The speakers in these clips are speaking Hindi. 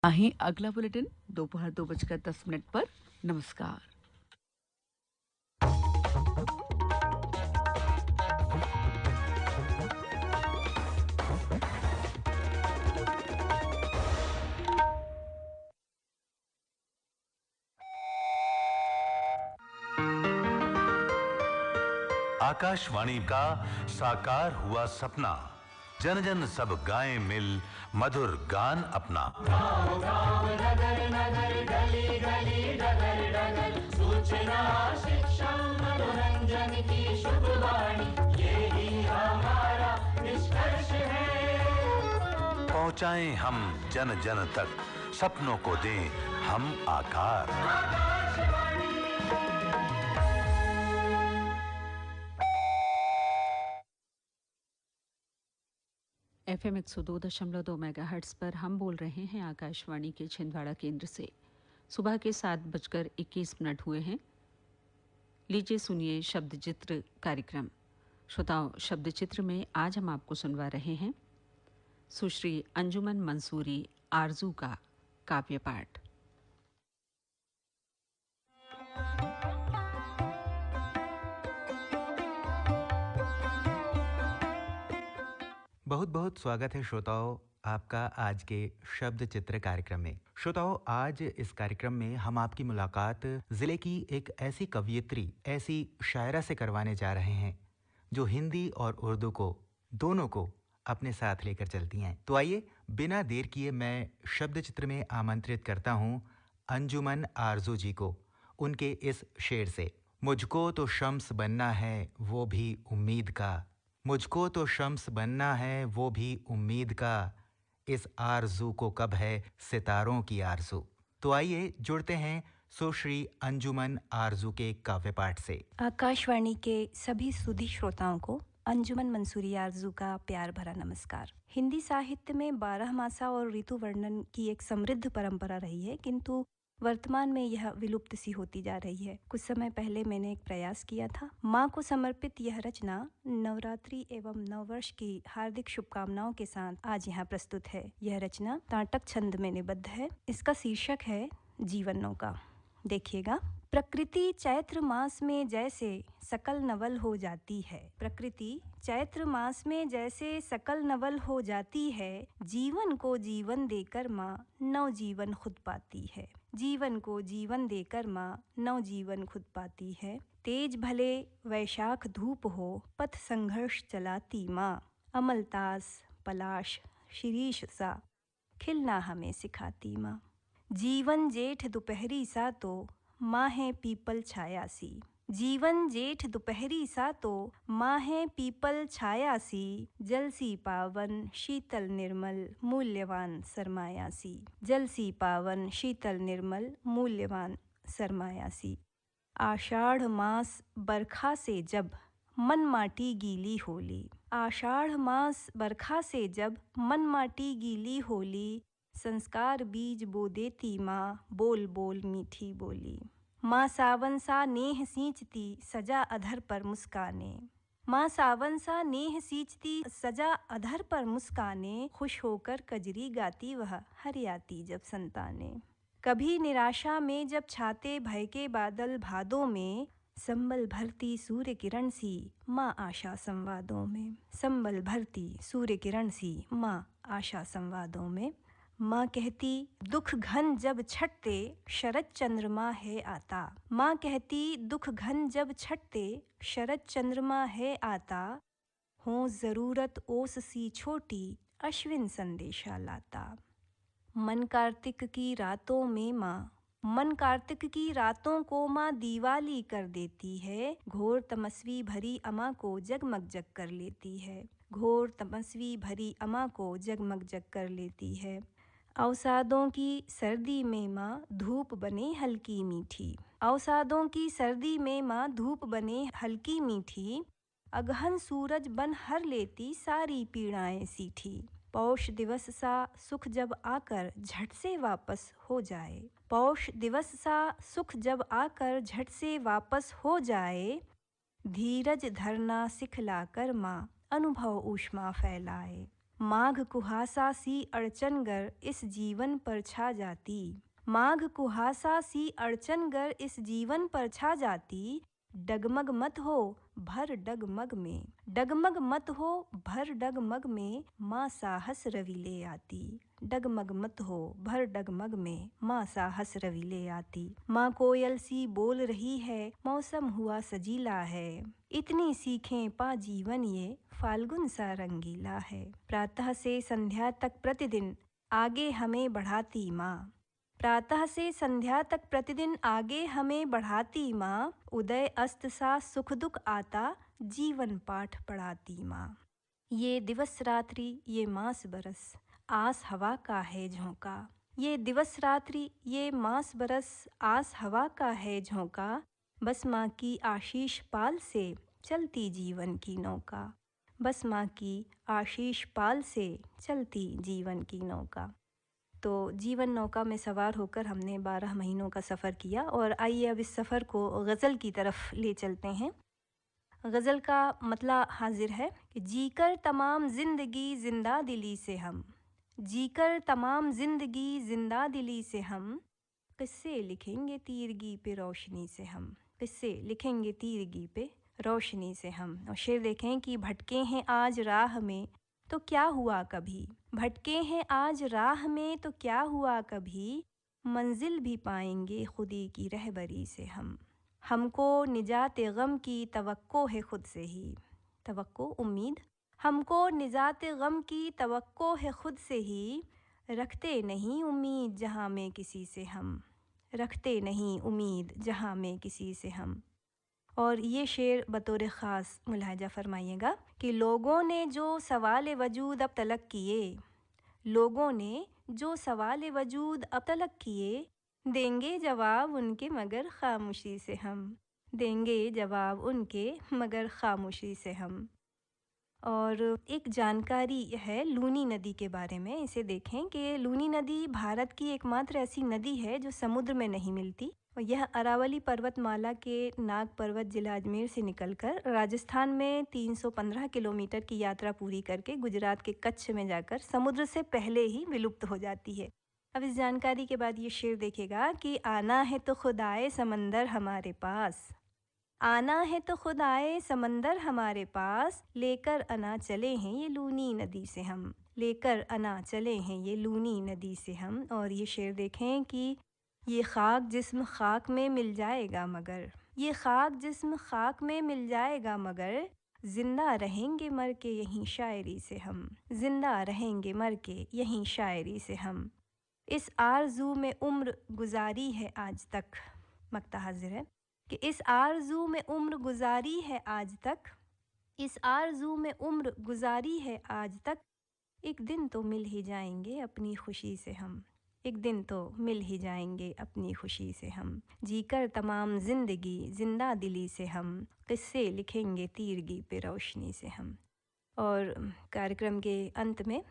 आहे अगला बुलेटिन दोपहर 2:10 पर। नमस्कार। आकाशवाणी का साकार हुआ सपना, जन जन सब गाएं मिल मधुर गान अपना। गाँव गाँव नगर नगर गली गली डगर डगर सूचना शिक्षा मनोरंजन की शुभवाणी, यही हमारा निष्कर्ष है। पहुंचाएं हम जन जन तक, सपनों को दें हम आकार। FM 102.2 मेगाहर्ट्ज़ पर हम बोल रहे हैं आकाशवाणी के छिंदवाड़ा केंद्र से। सुबह के 7:21 हुए हैं। लीजिए सुनिए शब्द चित्र कार्यक्रम। श्रोताओं, शब्द चित्र में आज हम आपको सुनवा रहे हैं सुश्री अंजुमन मंसूरी आरजू का काव्य पाठ। बहुत बहुत स्वागत है श्रोताओं आपका आज के शब्द चित्र कार्यक्रम में। श्रोताओं, आज इस कार्यक्रम में हम आपकी मुलाकात जिले की एक ऐसी कवयित्री, ऐसी शायरा से करवाने जा रहे हैं जो हिंदी और उर्दू को दोनों को अपने साथ लेकर चलती हैं। तो आइए बिना देर किए मैं शब्द चित्र में आमंत्रित करता हूँ अंजुमन आरजू जी को उनके इस शेर से। मुझको तो शम्स बनना है वो भी उम्मीद का, मुझको तो शम्स बनना है वो भी उम्मीद का, इस आरजू को कब है सितारों की आरजू। तो आइए जुड़ते हैं सुश्री अंजुमन आरजू के काव्य पाठ से। आकाशवाणी के सभी सुधी श्रोताओं को अंजुमन मंसूरी आरजू का प्यार भरा नमस्कार। हिंदी साहित्य में 12 मासा और ऋतु वर्णन की एक समृद्ध परंपरा रही है, किंतु वर्तमान में यह विलुप्त सी होती जा रही है। कुछ समय पहले मैंने एक प्रयास किया था। माँ को समर्पित यह रचना नवरात्रि एवं नववर्ष की हार्दिक शुभकामनाओं के साथ आज यहाँ प्रस्तुत है। यह रचना ताटक छंद में निबद्ध है। इसका शीर्षक है जीवन नौका। देखिएगा। प्रकृति चैत्र मास में जैसे सकल नवल हो जाती है, प्रकृति चैत्र मास में जैसे सकल नवल हो जाती है, जीवन को जीवन देकर माँ नव जीवन खुद पाती है, जीवन को जीवन देकर माँ नव जीवन खुद पाती है। तेज भले वैशाख धूप हो पथ संघर्ष चलाती माँ, अमलतास पलाश शिरीष सा खिलना हमें सिखाती माँ। जीवन जेठ दोपहरी सा तो माँ है पीपल छाया सी, जीवन जेठ दोपहरी सा तो माँ है पीपल छाया सी, जल सी पावन शीतल निर्मल मूल्यवान सरमाया सी, जल सी पावन शीतल निर्मल मूल्यवान सरमाया सी। आषाढ़ मास बरखा से जब मन माटी गीली होली, आषाढ़ मास बरखा से जब मन माटी गीली होली, संस्कार बीज बो देती माँ बोल बोल मीठी बोली। माँ सावन सा नेह सींचती सजा अधर पर मुस्काने, माँ सावन सा नेह सींचती सजा अधर पर मुस्काने, खुश होकर कजरी गाती वह हरियाती जब संताने। कभी निराशा में जब छाते भय के बादल भादों में, संबल भरती सूर्य किरण सी माँ आशा संवादों में, संबल भरती सूर्य किरण सी माँ आशा संवादों में। माँ कहती दुख घन जब छटते शरद चंद्रमा है आता, माँ कहती दुख घन जब छटते शरद चंद्रमा है आता, हो जरूरत ओस सी छोटी अश्विन संदेशा लाता। मन कार्तिक की रातों में माँ, मन कार्तिक की रातों को माँ दीवाली कर देती है, घोर तमस्वी भरी अमा को जगमग जग कर लेती है, घोर तमस्वी भरी अमा को जगमग जग कर लेती है। अवसादों की सर्दी में माँ धूप बने हल्की मीठी, अवसादों की सर्दी में माँ धूप बने हल्की मीठी, अगहन सूरज बन हर लेती सारी पीड़ाएं सीठी। पौष दिवस सा सुख जब आकर झट से वापस हो जाए, पौष दिवस सा सुख जब आकर झट से वापस हो जाए, धीरज धरना सिखलाकर माँ अनुभव ऊष्मा फैलाए, माघ कुहासा सी अड़चनगर इस जीवन पर छा जाती, माघ कुहासा सी अड़चनगर इस जीवन पर छा जाती, डगमग मत हो भर डगमग में, डगमग मत हो भर डगमग में, माँ साहस रवि ले आती, डगमग मत हो भर डगमग में, माँ साहस रवि ले आती। माँ कोयल सी बोल रही है, मौसम हुआ सजीला है, इतनी सीखें पा जीवन ये, फाल्गुन सा रंगीला है। प्रातः से संध्या तक प्रतिदिन आगे हमें बढ़ाती माँ, प्रातः से संध्या तक प्रतिदिन आगे हमें बढ़ाती माँ, उदय अस्त सा सुख दुख आता, जीवन पाठ पढ़ाती माँ। ये दिवस रात्रि ये मास बरस, आस हवा का है झोंका, ये दिवस रात्रि ये मास बरस, आस हवा का है झोंका, बस माँ की आशीष पाल से चलती जीवन की नौका, बस माँ की आशीष पाल से चलती जीवन की नौका। तो जीवन नौका में सवार होकर हमने 12 महीनों का सफ़र किया और आइए अब इस सफ़र को गज़ल की तरफ ले चलते हैं। गज़ल का मतला हाजिर है कि जीकर तमाम ज़िंदगी ज़िंदा दिली से हम, जीकर तमाम ज़िंदगी ज़िंदा दिली से हम, किस्से लिखेंगे तीरगी पे रोशनी से हम, किस्से लिखेंगे तीरगी पे रोशनी से हम। और शेर देखें कि भटके हैं आज राह में तो क्या हुआ कभी, भटके हैं आज राह में तो क्या हुआ कभी, मंजिल भी पाएंगे खुदी की रहबरी से हम, हमको निजात गम की तवक्को है खुद से ही, तवक्को उम्मीद, हमको निजात गम की तवक्को है खुद से ही, रखते नहीं उम्मीद जहाँ में किसी से हम, रखते नहीं उम्मीद जहाँ में किसी से हम। और ये शेर बतौर ख़ास मुलाहजा फरमाइएगा कि लोगों ने जो सवाल वजूद अब तलक किए, लोगों ने जो सवाल वजूद अब तलक किए, देंगे जवाब उनके मगर खामोशी से हम, देंगे जवाब उनके मगर खामोशी से हम। और एक जानकारी है लूनी नदी के बारे में, इसे देखें कि लूनी नदी भारत की एकमात्र ऐसी नदी है जो समुद्र में नहीं मिलती और यह अरावली पर्वतमाला के नाग पर्वत जिला अजमेर से निकलकर राजस्थान में 315 किलोमीटर की यात्रा पूरी करके गुजरात के कच्छ में जाकर समुद्र से पहले ही विलुप्त हो जाती है। अब इस जानकारी के बाद ये शेर देखेगा कि आना है तो खुद आए समंदर हमारे पास, आना है तो खुद आए समंदर हमारे पास, लेकर अना चले हैं ये लूनी नदी से हम, लेकर अना चले हैं ये लूनी नदी से हम। और ये शेर देखें कि ये खाक जिस्म खाक में मिल जाएगा मगर, ये खाक जिस्म खाक में मिल जाएगा मगर, जिंदा रहेंगे मर के यहीं शायरी से हम, जिंदा रहेंगे मर के यहीं शायरी से हम। इस आरज़ू में उम्र गुजारी है आज तक, मक्ता हाजिर है कि इस आरज़ू में उम्र गुजारी है आज तक, इस आरज़ू में उम्र गुजारी है आज तक, एक दिन तो मिल ही जाएंगे अपनी खुशी से हम, एक दिन तो मिल ही जाएंगे अपनी खुशी से हम। जीकर तमाम ज़िंदगी ज़िंदा दिली से हम, किस्से लिखेंगे तीरगी पे रोशनी से हम। और कार्यक्रम के अंत में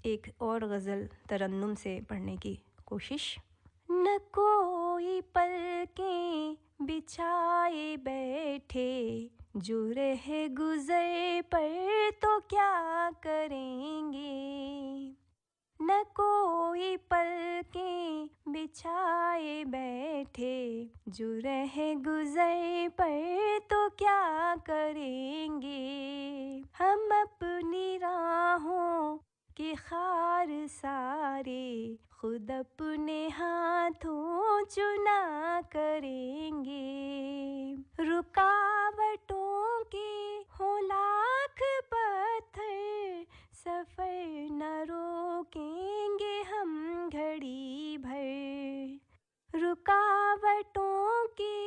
एक और गज़ल तरन्नुम से पढ़ने की कोशिश। न कोई पलकें बिछाए बैठे, जो रह गुज़र पर तो क्या करेंगे, न कोई पलकें बिछाए बैठे, जो रह गुज़र पर तो क्या करेंगे, हम अपनी राहों के खार सारे खुद अपने हाथों चुना करेंगे, रुकावटों के हो लाख पत्थर, सफ़र न रोकेंगे हम घड़ी भर, रुकावटों के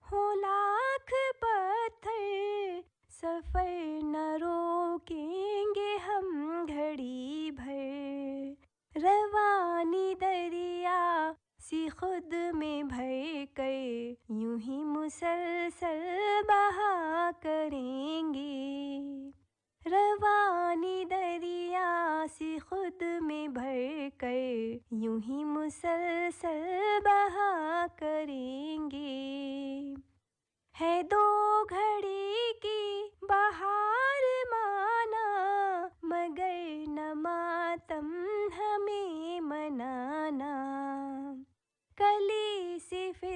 हो लाख पत्थर, सफ़र न रोकेंगे हम घड़ी भर, रवानी दरिया सी खुद में भर कर यूं ही मुसलसल बहा करेंगे, रवानी दरिया सी खुद में भर कर यूं ही मुसलसल बहा करेंगे, है दो घड़ी की बहार माना मगर न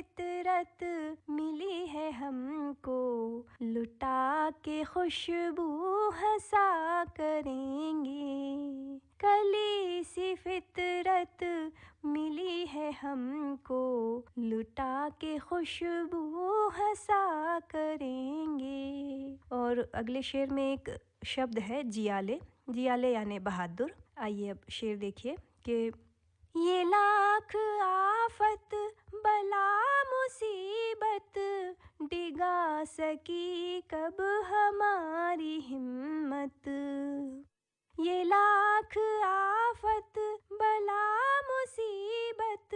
फितरत मिली है हमको, लुटा के खुशबू हंसा करेंगे। कली सी फितरत मिली है हमको, लुटा के खुशबू हंसा करेंगे। और अगले शेर में एक शब्द है जियाले। जियाले यानी बहादुर। आइए अब शेर देखिए कि ये लाख आफत बला मुसीबत डिगा सकी कब हमारी हिम्मत। ये लाख आफत बला मुसीबत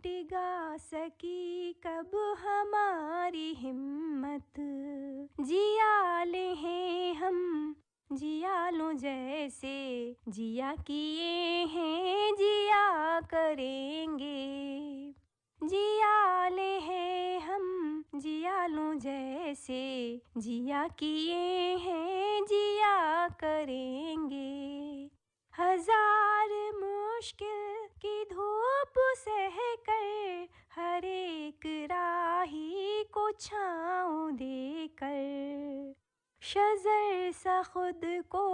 डिगा सकी कब हमारी हिम्मत। जियाले हैं हम जियालों जैसे, जिया किए हैं जिया करेंगे। जियाले हैं हम जियालों जैसे, जिया किए हैं जिया करेंगे। हजार मुश्किल की धूप सह कर, हर एक राही को छाँव देकर, शज़र सा खुद को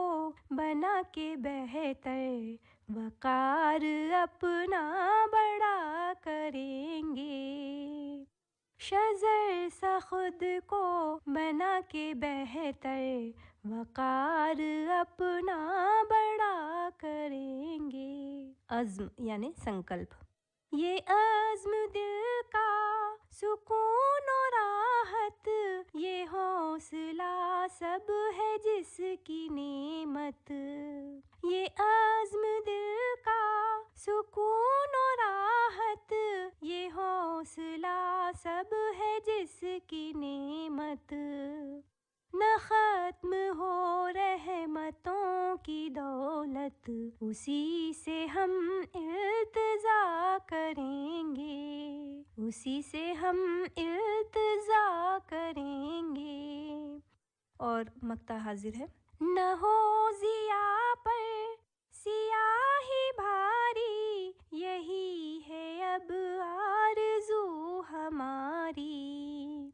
बना के बेहतर, वकार अपना बड़ा करेंगे। शज़र सा खुद को बना के बेहतर, वकार अपना बड़ा करेंगे। अज़्म यानी संकल्प। ये अज़्म दिल का सुकून और राहत, ये हौसला सब है जिसकी नेमत। ये अज़्म दिल का सुकून और राहत, ये हौसला सब है जिसकी नेमत। न ख़त्म हो रहमतों की दौलत, उसी से हम इल्तिजा करेंगे, उसी से हम इल्तिजा करेंगे। और मक्ता हाजिर है। न हो ज़िया पर सियाही भारी, यही है अब आरज़ू हमारी।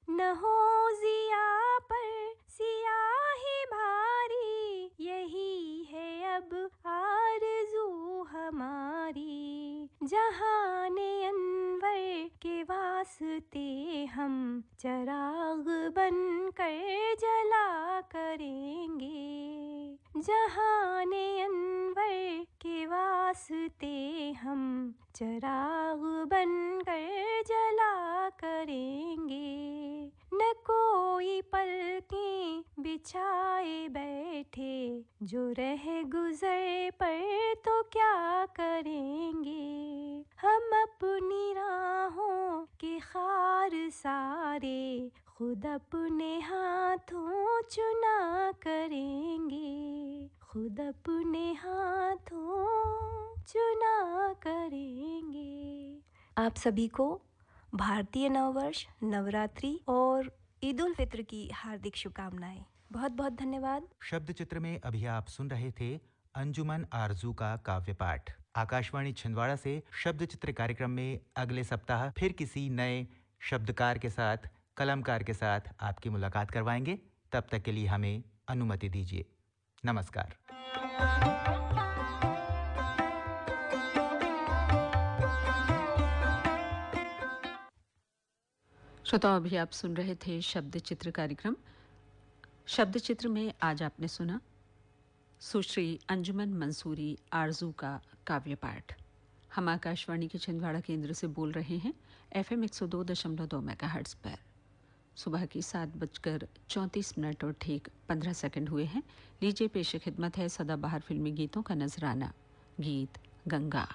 न हो ज़िया पर सियाही भारी, यही है अब आरज़ू हमारी। जहाने अनवर के वास्ते हम चराग बन कर जला करेंगे। जहाने अनवर के वास्ते हम चराग बन कर जला करेंगे। न कोई पलकें बिछाए बैठे, जो रह गुजर पर तो क्या करेंगे। हम अपनी राहों के खार सारे खुद अपने हाथों चुना करेंगे, खुद अपने हाथों चुना करेंगे। आप सभी को भारतीय नववर्ष, नवरात्रि और ईद उल फित्र की हार्दिक शुभकामनाएं। बहुत बहुत धन्यवाद। शब्द चित्र में अभी आप सुन रहे थे अंजुमन आरजू का काव्य पाठ। आकाशवाणी छिंदवाड़ा से शब्द चित्र कार्यक्रम में अगले सप्ताह फिर किसी नए शब्दकार के साथ, कलमकार के साथ आपकी मुलाकात करवाएंगे। तब तक के लिए हमें अनुमति दीजिए। नमस्कार। श्रोताओं, अभी आप सुन रहे थे शब्द चित्र कार्यक्रम। शब्द चित्र में आज आपने सुना सुश्री अंजुमन मंसूरी आरजू का काव्य पाठ। हम आकाशवाणी के छिंदवाड़ा केंद्र से बोल रहे हैं FM 102.2 मेगाहर्ट्ज़ पर। सुबह की 7:34 और ठीक 15 सेकंड हुए हैं। लीजिए पेश खिदमत है सदाबहार फिल्मी गीतों का नजराना, गीत गंगा।